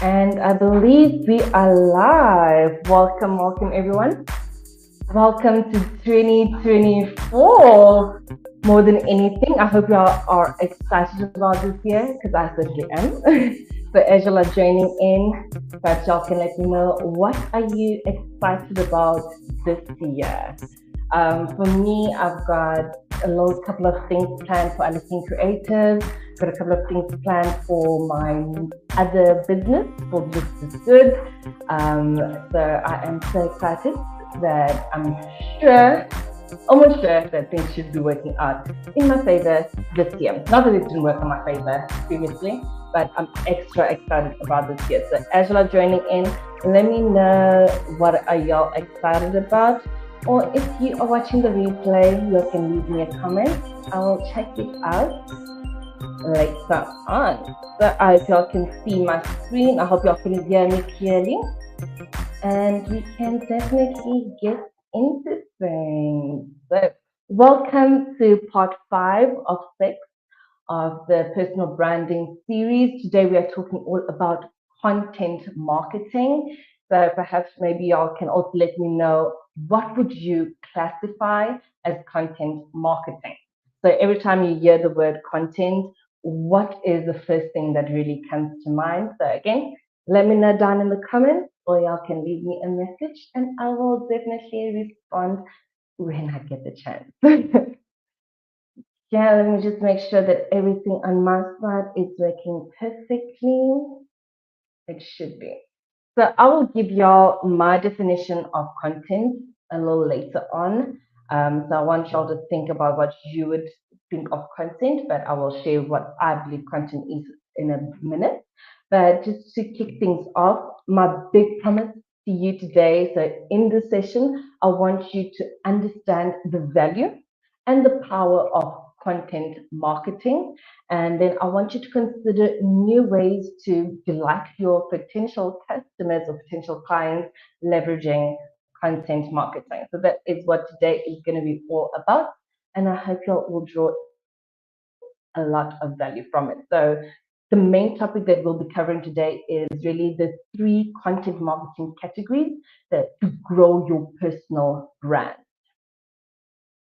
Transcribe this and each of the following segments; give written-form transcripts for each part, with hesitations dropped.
And I believe we are live. Welcome, welcome everyone. Welcome to 2024. More than anything, I hope you all are excited about this year because I certainly am. So as you are joining in, perhaps y'all can let me know what are you excited about this year. For me, I've got a little couple of things planned for Understanding Creative. Got a couple of things planned for my other business, for Just Is Good. So I am so excited that I'm sure, almost sure that things should be working out in my favor this year. Not that it didn't work in my favor previously, but I'm extra excited about this year. So as you are joining in, let me know what are y'all excited about. Or if you are watching the replay, you can leave me a comment. I will check it out later on. So I hope y'all can see my screen. I hope y'all can hear me clearly. And we can definitely get into things. So welcome to part 5 of 6 of the personal branding series. Today we are talking all about content marketing. So perhaps maybe y'all can also let me know what would you classify as content marketing. So every time you hear the word content, what is the first thing that really comes to mind? So again, let me know down in the comments or y'all can leave me a message and I will definitely respond when I get the chance. Yeah, let me just make sure that everything on my side is working perfectly. It should be. So I will give y'all my definition of content a little later on. So I want y'all to think about what you would think of content, but I will share what I believe content is in a minute. But just to kick things off, my big promise to you today. So in this session, I want you to understand the value and the power of content marketing. And then I want you to consider new ways to delight your potential customers or potential clients leveraging content marketing. So that is what today is going to be all about. And I hope you will draw a lot of value from it. So the main topic that we'll be covering today is really the 3 content marketing categories that to grow your personal brand.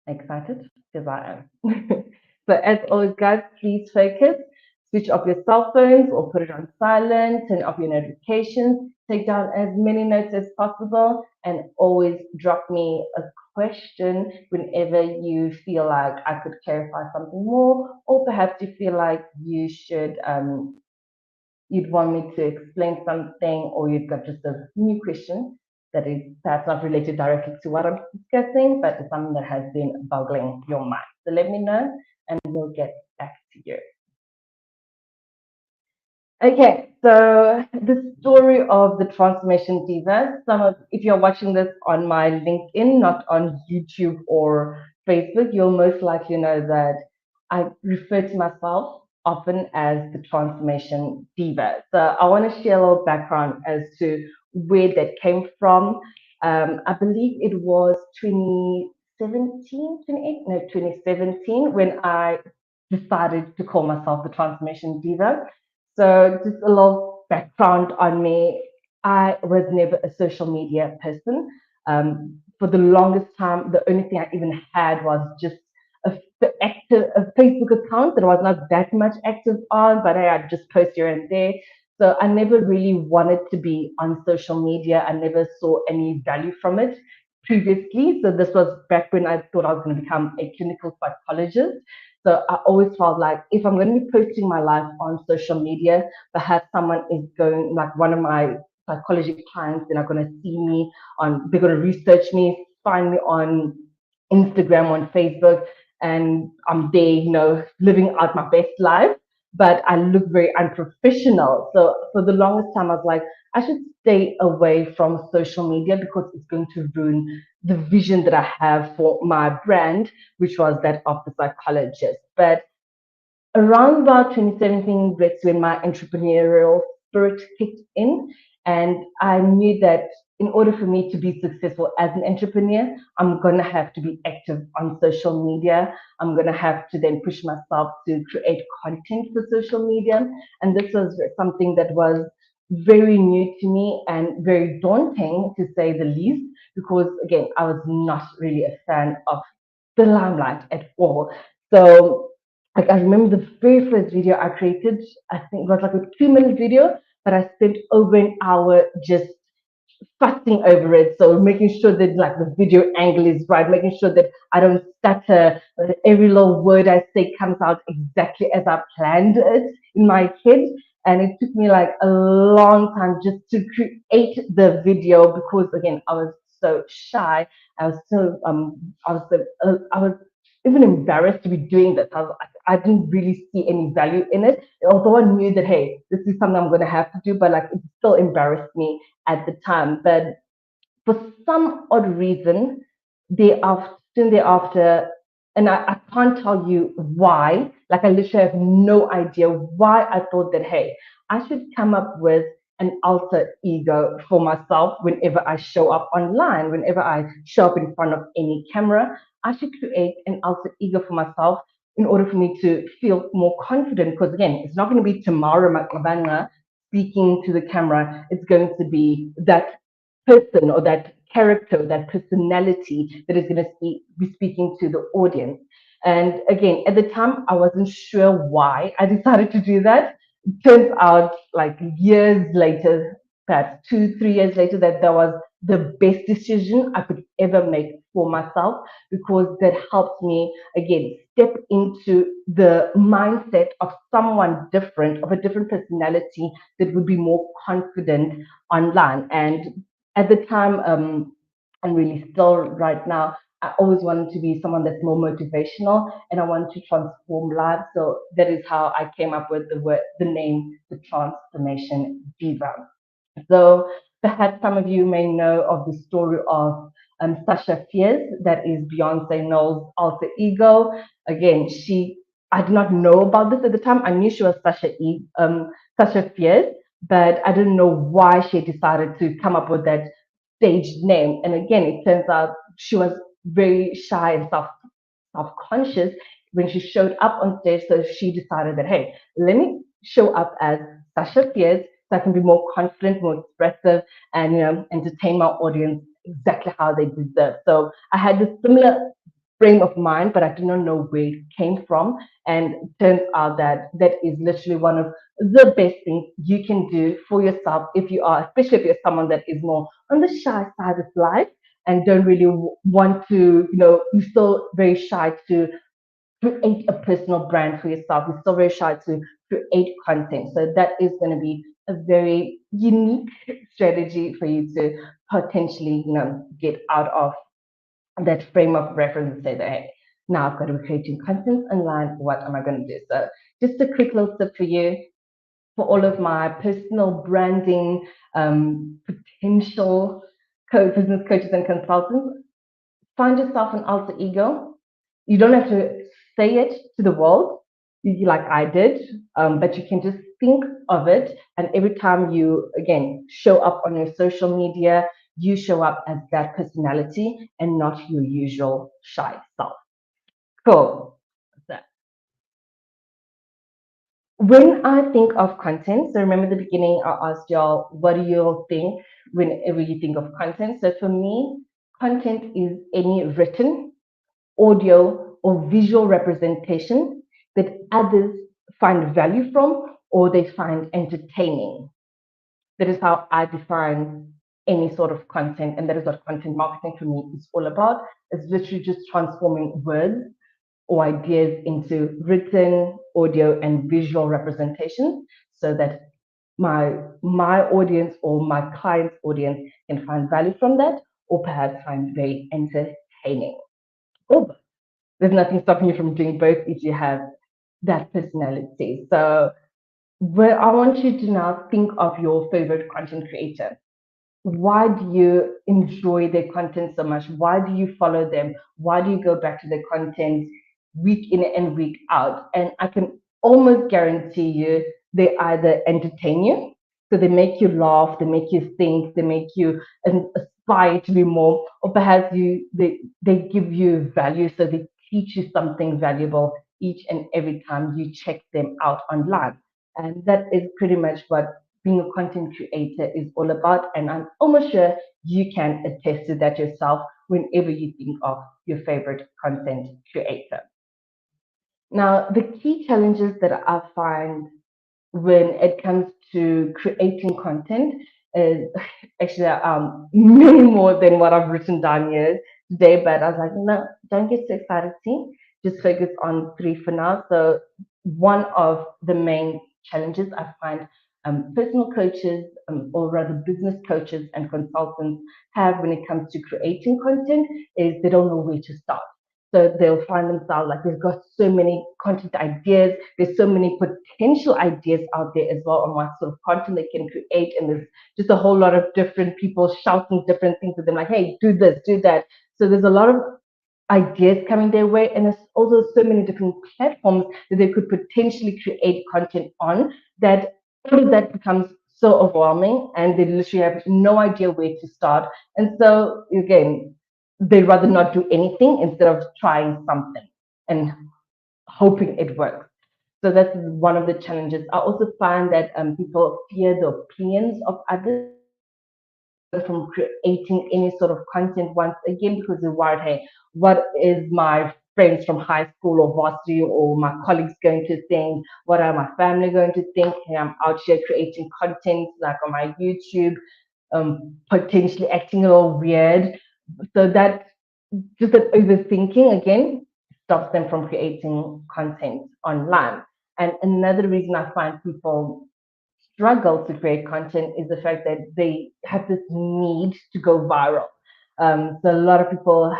Excited? Because I am. So as always, guys, please focus. Switch off your cell phones or put it on silent, turn off your notifications, take down as many notes as possible, and always drop me a question whenever you feel like I could clarify something more, or perhaps you feel like you'd want me to explain something, or you've got just a new question that is perhaps not related directly to what I'm discussing, but it's something that has been boggling your mind. So let me know and we'll get back to you. Okay, so the story of the transformation diva. If you're watching this on my LinkedIn, not on YouTube or Facebook, you'll most likely know that I refer to myself often as the transformation diva. So I want to share a little background as to where that came from. I believe it was 2017, 28, no, 2017 when I decided to call myself the transformation diva. So just a little background on me. I was never a social media person. For the longest time, the only thing I even had was just a Facebook account that I was not that much active on, but I had just post here and there. So I never really wanted to be on social media. I never saw any value from it previously. So this was back when I thought I was going to become a clinical psychologist. So I always felt like if I'm going to be posting my life on social media, perhaps someone is going, like one of my psychology clients, they're not going to see me on, they're going to research me, find me on Instagram, on Facebook, and I'm there, living out my best life. But I look very unprofessional. So for the longest time, I was like, I should stay away from social media because it's going to ruin the vision that I have for my brand, which was that of the psychologist. But around about 2017, that's when my entrepreneurial spirit kicked in. And I knew that in order for me to be successful as an entrepreneur, I'm going to have to be active on social media. I'm going to have to then push myself to create content for social media. And this was something that was very new to me and very daunting to say the least, because again, I was not really a fan of the limelight at all. So like I remember the very first video I created, I think it was like a 2 minute video, but I spent over an hour just fussing over it. So making sure that like the video angle is right, making sure that I don't stutter, every little word I say comes out exactly as I planned it in my head. And it took me like a long time just to create the video because again I was so shy. I was even embarrassed to be doing this. I didn't really see any value in it. Although I knew that hey, this is something I'm gonna have to do, but like it still embarrassed me at the time. But for some odd reason, soon thereafter, and I can't tell you why, like I literally have no idea why I thought that, hey, I should come up with an alter ego for myself whenever I show up online, whenever I show up in front of any camera. I should create an alter ego for myself in order for me to feel more confident. Because again, it's not going to be Tamara Maklabanga speaking to the camera. It's going to be that person or that character, that personality that is going to be speaking to the audience. And again, at the time, I wasn't sure why I decided to do that. It turns out, like years later, perhaps 2, 3 years later, that that was the best decision I could ever make for myself because that helped me again step into the mindset of someone different, of a different personality that would be more confident online. And at the time, and really still right now, I always wanted to be someone that's more motivational and I want to transform lives. So that is how I came up with the name, the Transformation Diva. So perhaps some of you may know of the story of Sasha Fierce, that is Beyonce Knowles' alter ego. Again, I did not know about this at the time. I knew she was Sasha Fierce, but I didn't know why she decided to come up with that stage name. And again, it turns out she was very shy and self-conscious when she showed up on stage. So she decided that, hey, let me show up as Sasha Fierce so I can be more confident, more expressive, and entertain my audience exactly how they deserve. So I had this similar frame of mind, but I did not know where it came from. And it turns out that that is literally one of the best things you can do for yourself if you are, especially if you're someone that is more on the shy side of life and don't really want to, you're still very shy to create a personal brand for yourself. You're still very shy to create content. So that is going to be a very unique strategy for you to potentially, get out of that frame of reference and say that, hey, now I've got to be creating content online. What am I going to do? So just a quick little tip for you for all of my personal branding potential business coaches and consultants. Find yourself an alter ego. You don't have to say it to the world like I did, but you can just think of it. And every time you, again, show up on your social media, you show up as that personality and not your usual shy self. Cool. So when I think of content, so remember the beginning, I asked y'all, what do you all think whenever you think of content? So for me, content is any written, audio, or visual representation that others find value from or they find entertaining. That is how I define any sort of content, and that is what content marketing for me is all about. It's literally just transforming words or ideas into written, audio, and visual representations so that my audience or my client's audience can find value from that or perhaps find very entertaining. Oh, there's nothing stopping you from doing both if you have that personality. So, where I want you to now think of your favorite content creator. Why do you enjoy their content so much? Why do you follow them? Why do you go back to their content week in and week out? And I can almost guarantee you they either entertain you, so they make you laugh, they make you think, they make you aspire to be more, or perhaps they give you value, so they teach you something valuable each and every time you check them out online. And that is pretty much what being a content creator is all about. And I'm almost sure you can attest to that yourself whenever you think of your favorite content creator. Now, the key challenges that I find when it comes to creating content is actually many more than what I've written down here today. But I was like, no, don't get so excited. See, just focus on three for now. So one of the main challenges I find personal coaches, or rather business coaches and consultants have when it comes to creating content is they don't know where to start. So they'll find themselves like they've got so many content ideas. There's so many potential ideas out there as well on what sort of content they can create. And there's just a whole lot of different people shouting different things to them, like, hey, do this, do that. So there's a lot of ideas coming their way. And there's also so many different platforms that they could potentially create content on that all of that becomes so overwhelming and they literally have no idea where to start. And so again, they'd rather not do anything instead of trying something and hoping it works. So that's one of the challenges. I also find that people fear the opinions of others from creating any sort of content once again because they're worried, hey, what is my friends from high school or varsity or my colleagues going to think? What are my family going to think? Hey, I'm out here creating content like on my YouTube, potentially acting a little weird. So that just that overthinking again stops them from creating content online. And another reason I find people struggle to create content is the fact that they have this need to go viral. So a lot of people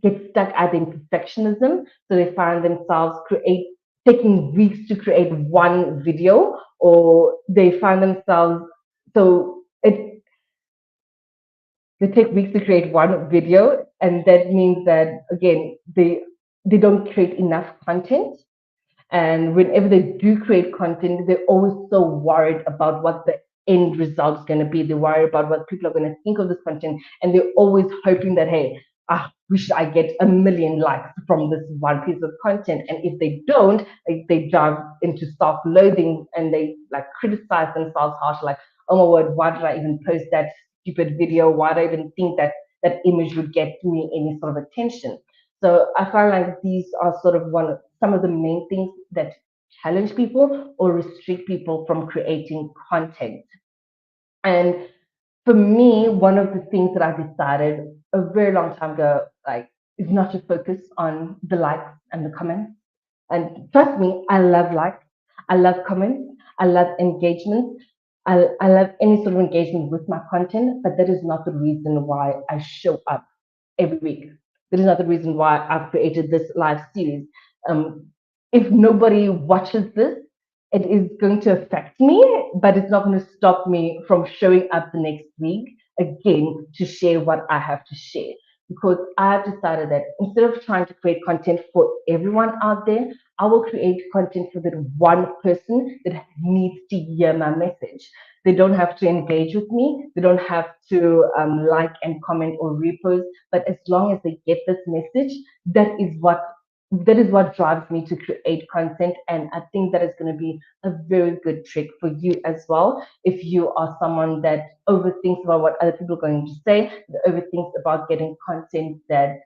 get stuck at in perfectionism, so they find themselves create taking weeks to create one video, or they find themselves so it they take weeks to create one video, and that means that again they don't create enough content. And whenever they do create content, they're always so worried about what the end result is going to be. They're worried about what people are going to think of this content. And they're always hoping that, hey, wish I get 1 million likes from this one piece of content. And if they don't, they dive into self-loathing and they like criticize themselves harsh, like, oh my word, why did I even post that stupid video? Why did I even think that that image would get me any sort of attention? So I find like these are sort of some of the main things that challenge people or restrict people from creating content. And for me, one of the things that I decided a very long time ago, like, is not to focus on the likes and the comments. And trust me, I love likes, I love comments, I love engagement. I love any sort of engagement with my content, but that is not the reason why I show up every week. That is not the reason why I've created this live series. Um, if nobody watches this, it is going to affect me, but it's not going to stop me from showing up the next week again to share what I have to share. Because I've decided that instead of trying to create content for everyone out there, I will create content for that one person that needs to hear my message. They don't have to engage with me. They don't have to like and comment or repost. But as long as they get this message, that is what drives me to create content. And I think that is going to be a very good trick for you as well. If you are someone that overthinks about what other people are going to say, that overthinks about getting content that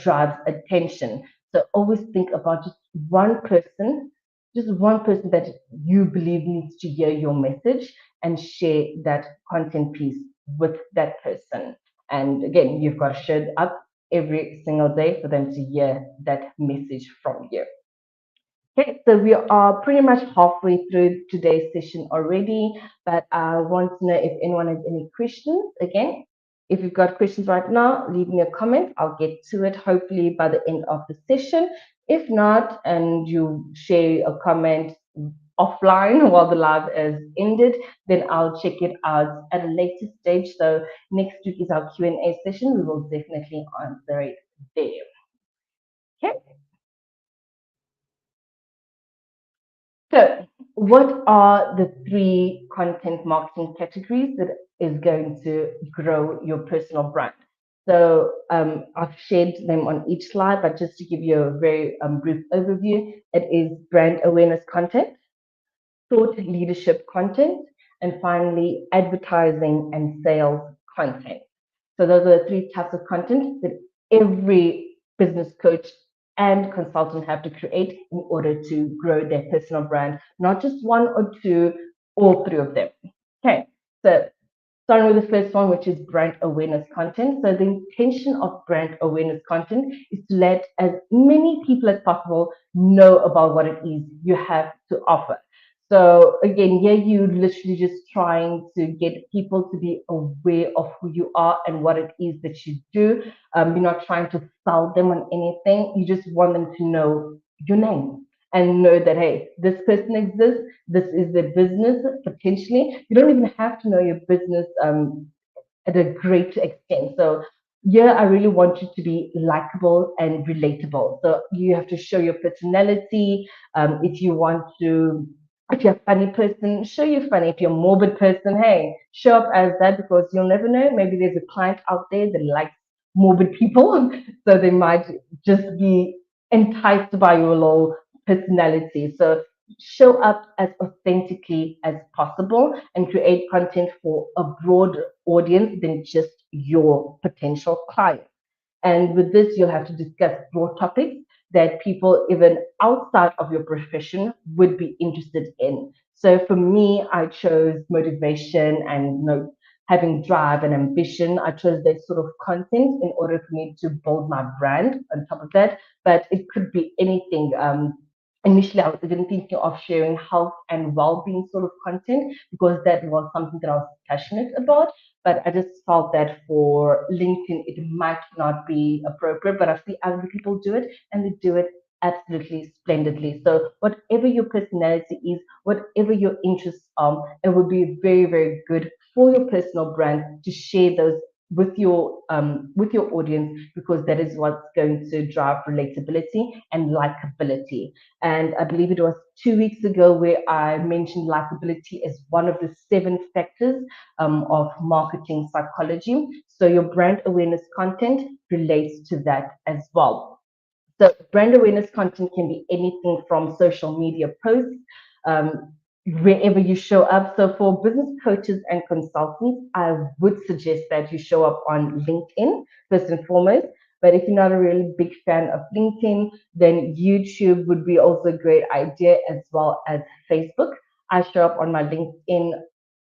drives attention. So always think about just one person that you believe needs to hear your message and share that content piece with that person. And again, you've got to show up every single day for them to hear that message from you. Okay, so we are pretty much halfway through today's session already, but I want to know if anyone has any questions. Again, if you've got questions right now, leave me a comment. I'll get to it hopefully by the end of the session. If not, and you share a comment offline while the live is ended, then I'll check it out at a later stage. So next week is our Q&A session. We will definitely answer it there. Okay. So, what are the three content marketing categories that is going to grow your personal brand? So, I've shared them on each slide, but just to give you a very brief overview, it is brand awareness content, thought leadership content, and finally, advertising and sales content. So those are the three types of content that every business coach and consultant have to create in order to grow their personal brand, not just one or two, all three of them. Okay, so starting with the first one, which is brand awareness content. So the intention of brand awareness content is to let as many people as possible know about what it is you have to offer. So again, here you literally just trying to get people to be aware of who you are and what it is that you do. You're not trying to sell them on anything. You just want them to know your name and know that, hey, this person exists, this is their business potentially. You don't even have to know your business at a great extent. So yeah, I really want you to be likable and relatable. So you have to show your personality. If you want to, if you're a funny person, show you're funny. If you're a morbid person, hey, show up as that because you'll never know. Maybe there's a client out there that likes morbid people, so they might just be enticed by your little personality. So show up as authentically as possible and create content for a broad audience than just your potential client. And with this, you'll have to discuss broad topics that people, even outside of your profession, would be interested in. So for me, I chose motivation and having drive and ambition. I chose that sort of content in order for me to build my brand on top of that. But it could be anything. Initially, I was even thinking of sharing health and well-being sort of content because that was something that I was passionate about. But I just felt that for LinkedIn, it might not be appropriate. But I see other people do it and they do it absolutely splendidly. So, whatever your personality is, whatever your interests are, it would be very, very good for your personal brand to share those with your audience because that is what's going to drive relatability and likability. And I believe it was 2 weeks ago where I mentioned likability as one of the 7 factors of marketing psychology. So your brand awareness content relates to that as well. So brand awareness content can be anything from social media posts, um, wherever you show up. So for business coaches and consultants, I would suggest that you show up on LinkedIn first and foremost. But if you're not a really big fan of LinkedIn, then YouTube would be also a great idea as well as Facebook. I show up on my LinkedIn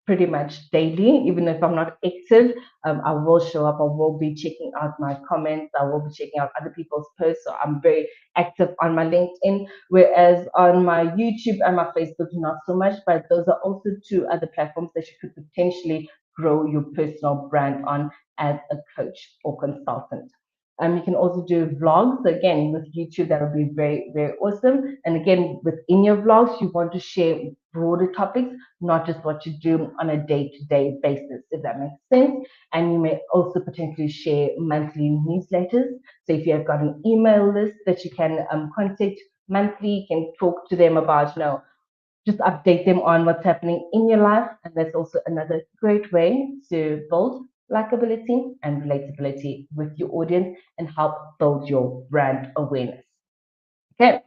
pretty much daily, even if I'm not active. I will show up. I will be checking out my comments. I will be checking out other people's posts. So I'm very active on my LinkedIn, whereas on my YouTube and my Facebook, not so much. But those are also two other platforms that you could potentially grow your personal brand on as a coach or consultant. You can also do vlogs. Again, with YouTube, that would be very, very awesome. And again, within your vlogs, you want to share broader topics, not just what you do on a day-to-day basis, if that makes sense. And you may also potentially share monthly newsletters. So if you have got an email list that you can contact monthly, you can talk to them about, just update them on what's happening in your life. And that's also another great way to build likability and relatability with your audience and help build your brand awareness. Okay.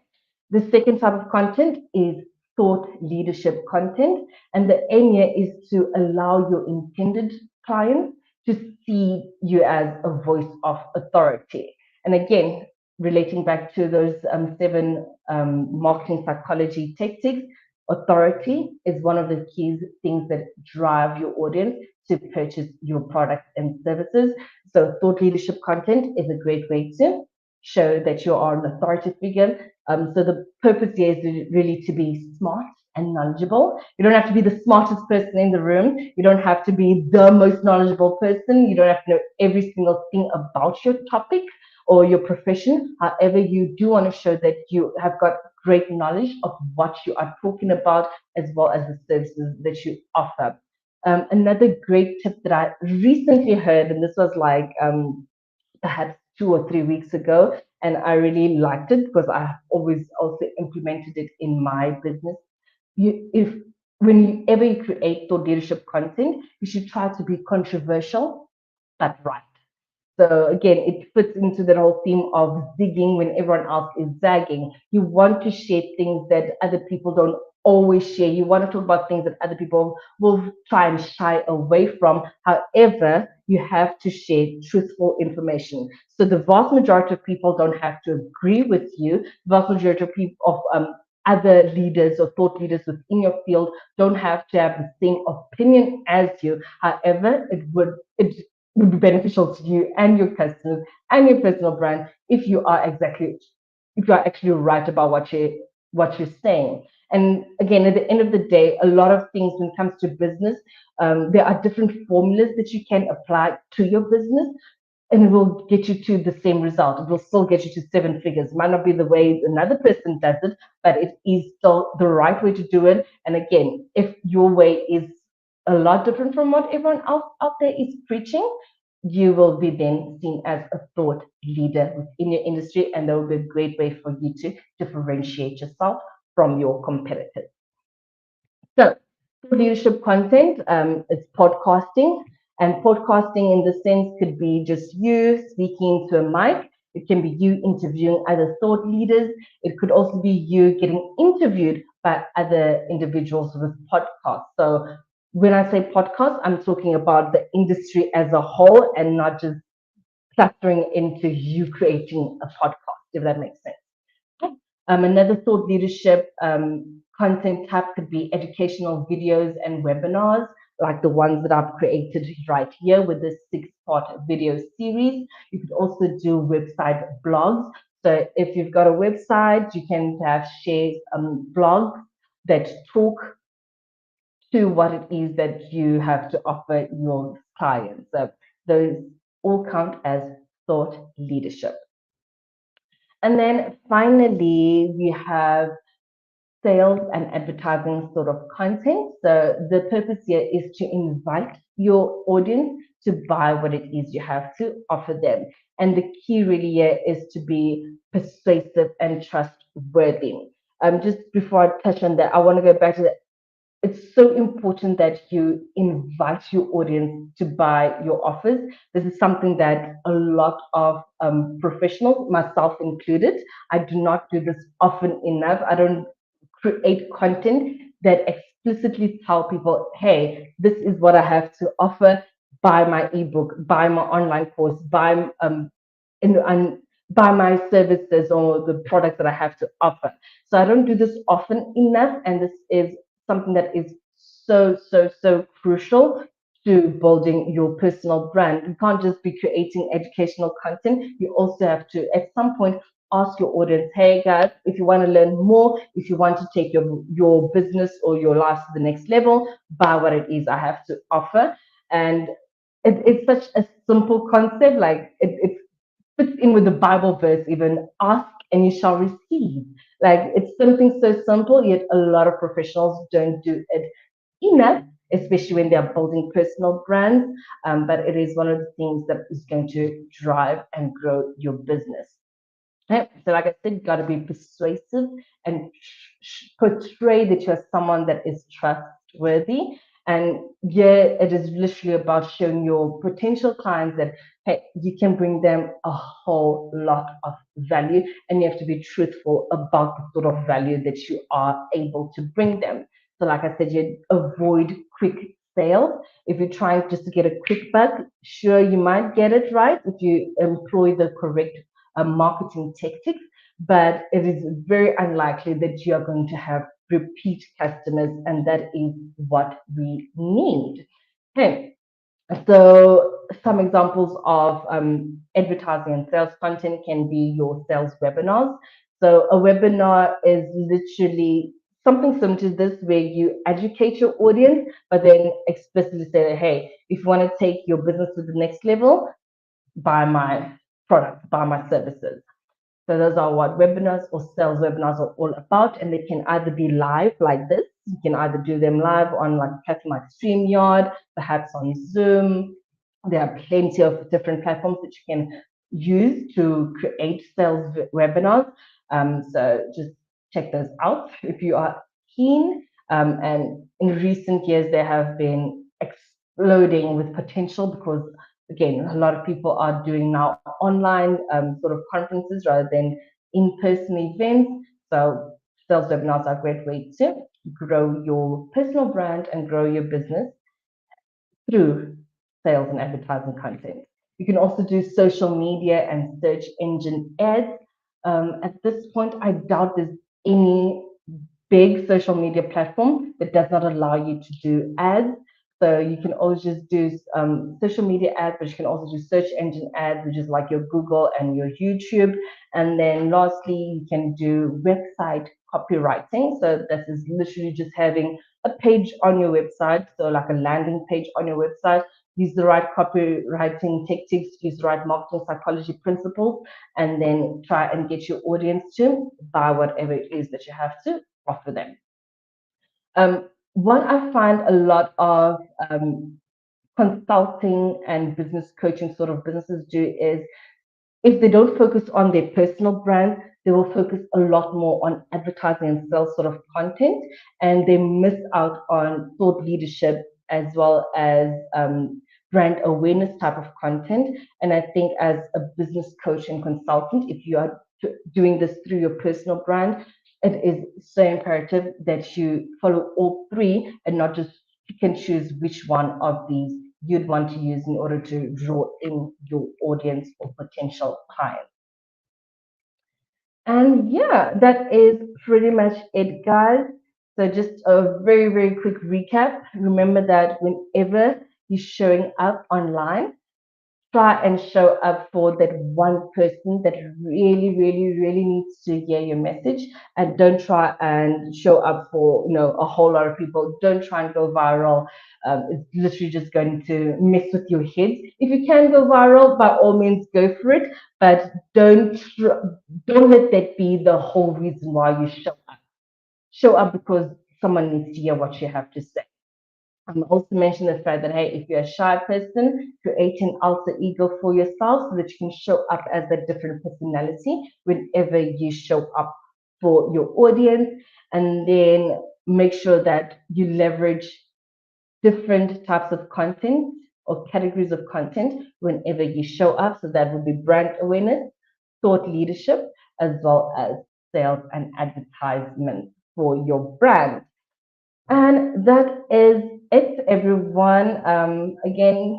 The second type of content is thought leadership content. And the aim here is to allow your intended clients to see you as a voice of authority. And again, relating back to those 7 marketing psychology tactics, authority is one of the key things that drive your audience to purchase your products and services. So, thought leadership content is a great way to show that you are an authority figure. So the purpose here is really to be smart and knowledgeable. You don't have to be the smartest person in the room. You don't have to be the most knowledgeable person. You don't have to know every single thing about your topic or your profession. However, you do want to show that you have got great knowledge of what you are talking about as well as the services that you offer. Another great tip that I recently heard, and this was like perhaps 2 or 3 weeks ago, and I really liked it because I have always also implemented it in my business. If whenever you create thought leadership content, you should try to be controversial but right. So again, it fits into that whole theme of zigging when everyone else is zagging. You want to share things that other people don't always share. You want to talk about things that other people will try and shy away from. However, you have to share truthful information. So the vast majority of people don't have to agree with you. The vast majority of people of other leaders or thought leaders within your field don't have to have the same opinion as you. However, it would be beneficial to you and your customers and your personal brand if you are actually right about what you're saying. And again, at the end of the day, a lot of things when it comes to business, there are different formulas that you can apply to your business, and it will get you to the same result. It will still get you to seven figures. It might not be the way another person does it, but it is still the right way to do it. And again, if your way is a lot different from what everyone else out there is preaching, you will be then seen as a thought leader within your industry, and that will be a great way for you to differentiate yourself from your competitors. So, leadership content, it's podcasting, and podcasting in the sense could be just you speaking to a mic. It can be you interviewing other thought leaders. It could also be you getting interviewed by other individuals with podcasts. So, when I say podcast, I'm talking about the industry as a whole and not just clustering into you creating a podcast, if that makes sense. Another thought leadership content type could be educational videos and webinars, like the ones that I've created right here with this 6-part video series. You could also do website blogs. So if you've got a website, you can have share blogs that talk to what it is that you have to offer your clients. So those all count as thought leadership. And then finally, we have sales and advertising sort of content. So the purpose here is to invite your audience to buy what it is you have to offer them. And the key really here is to be persuasive and trustworthy. Just before I touch on that, I want to go back to the it's so important that you invite your audience to buy your offers. This is something that a lot of professionals, myself included, I do not do this often enough. I don't create content that explicitly tell people, hey, this is what I have to offer. Buy my ebook, buy my online course, and buy my services or the products that I have to offer. So I don't do this often enough, and this is something that is so crucial to building your personal brand. You can't just be creating educational content. You also have to, at some point, ask your audience, hey guys, if you want to learn more, if you want to take your business or your life to the next level, buy what it is I have to offer. And it's such a simple concept, like it fits in with the Bible verse, even ask and you shall receive. Like it's something so simple, yet a lot of professionals don't do it enough, especially when they're building personal brands. But it is one of the things that is going to drive and grow your business. Okay? So, like I said, you got to be persuasive and portray that you're someone that is trustworthy. And yeah, it is literally about showing your potential clients that hey, you can bring them a whole lot of value, and you have to be truthful about the sort of value that you are able to bring them. So, like I said, you avoid quick sales. If you're trying just to get a quick buck, sure, you might get it right if you employ the correct marketing tactics, but it is very unlikely that you are going to have repeat customers, and that is what we need. Okay, so some examples of advertising and sales content can be your sales webinars. So a webinar is literally something similar to this where you educate your audience, but then explicitly say, hey, if you want to take your business to the next level, buy my products, buy my services. So those are what webinars or sales webinars are all about. And they can either be live like this. You can either do them live on like a platform like StreamYard, perhaps on Zoom. There are plenty of different platforms that you can use to create sales webinars. So just check those out if you are keen. And in recent years, they have been exploding with potential because again, a lot of people are doing now online sort of conferences rather than in-person events. So sales webinars are a great way too. grow your personal brand and grow your business through sales and advertising content. You can also do social media and search engine ads. At this point, I doubt there's any big social media platform that does not allow you to do ads. So you can always just do social media ads, but you can also do search engine ads, which is like your Google and your YouTube. And then lastly, you can do website copywriting. So this is literally just having a page on your website, so like a landing page on your website. Use the right copywriting tactics, use the right marketing psychology principles, and then try and get your audience to buy whatever it is that you have to offer them. What I find a lot of consulting and business coaching sort of businesses do is if they don't focus on their personal brand, they will focus a lot more on advertising and sales sort of content, and they miss out on thought leadership as well as brand awareness type of content. And I think as a business coach and consultant, if you are doing this through your personal brand, it is so imperative that you follow all three and not just pick and choose which one of these you'd want to use in order to draw in your audience or potential clients. And yeah, that is pretty much it, guys. So just a very, very quick recap. Remember that whenever you're showing up online, try and show up for that one person that really, really, really needs to hear your message. And don't try and show up for a whole lot of people. Don't try and go viral. It's literally just going to mess with your head. If you can go viral, by all means, go for it. But don't let that be the whole reason why you show up. Show up because someone needs to hear what you have to say. Also mention the fact that, hey, if you're a shy person, create an alter ego for yourself so that you can show up as a different personality whenever you show up for your audience. And then make sure that you leverage different types of content or categories of content whenever you show up. So that would be brand awareness, thought leadership, as well as sales and advertisement for your brand. And that is it, everyone. Again,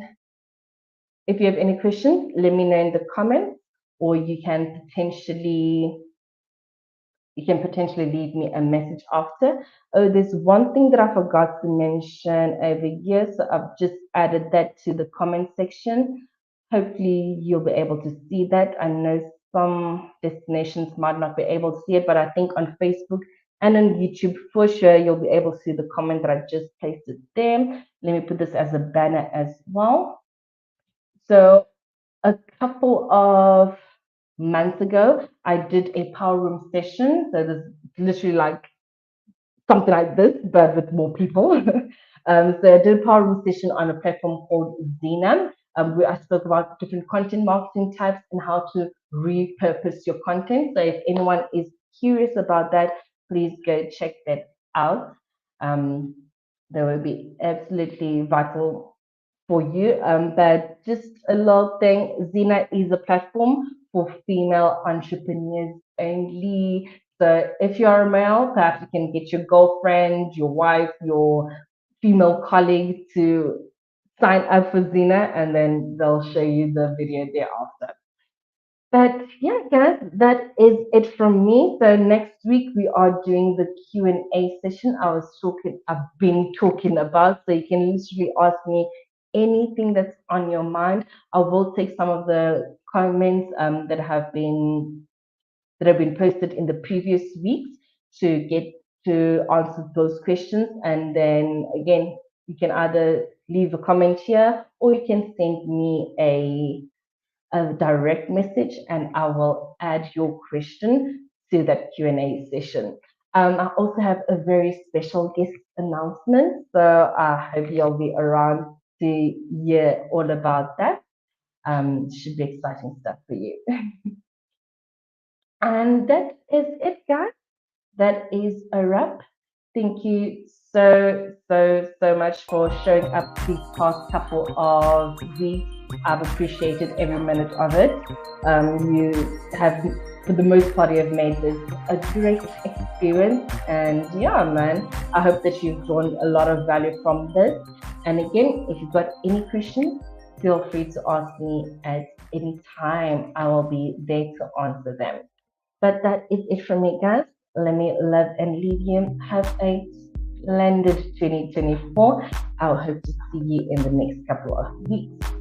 if you have any questions, let me know in the comments, or you can potentially leave me a message after. Oh, there's one thing that I forgot to mention over here, so I've just added that to the comment section. Hopefully, you'll be able to see that. I know some destinations might not be able to see it, but I think on Facebook and on YouTube, for sure, you'll be able to see the comment that I just pasted there. Let me put this as a banner as well. So a couple of months ago, I did a power room session. So there's literally like something like this, but with more people. So I did a power room session on a platform called Zena, where I spoke about different content marketing types and how to repurpose your content. So if anyone is curious about that, please go check that out. Um, that will be absolutely vital for you. But just a little thing, Zena is a platform for female entrepreneurs only. So if you're a male, perhaps you can get your girlfriend, your wife, your female colleague to sign up for Zena, and then they'll show you the video thereafter. But yeah, guys, that is it from me. So next week we are doing the Q&A session. I've been talking about. So you can literally ask me anything that's on your mind. I will take some of the comments that have been posted in the previous weeks to get to answer those questions. And then again, you can either leave a comment here or you can send me a direct message and I will add your question to that Q&A session. I also have a very special guest announcement, so I hope you'll be around to hear all about that. Should be exciting stuff for you. And that is it, guys. That is a wrap. Thank you so much for showing up these past couple of weeks. I've appreciated every minute of it. You have, for the most part, you have made this a great experience. And yeah, man, I hope that you've drawn a lot of value from this. And again, if you've got any questions, feel free to ask me at any time. I will be there to answer them. But that is it from me, guys. Let me love and leave you. Have a splendid 2024. I'll hope to see you in the next couple of weeks.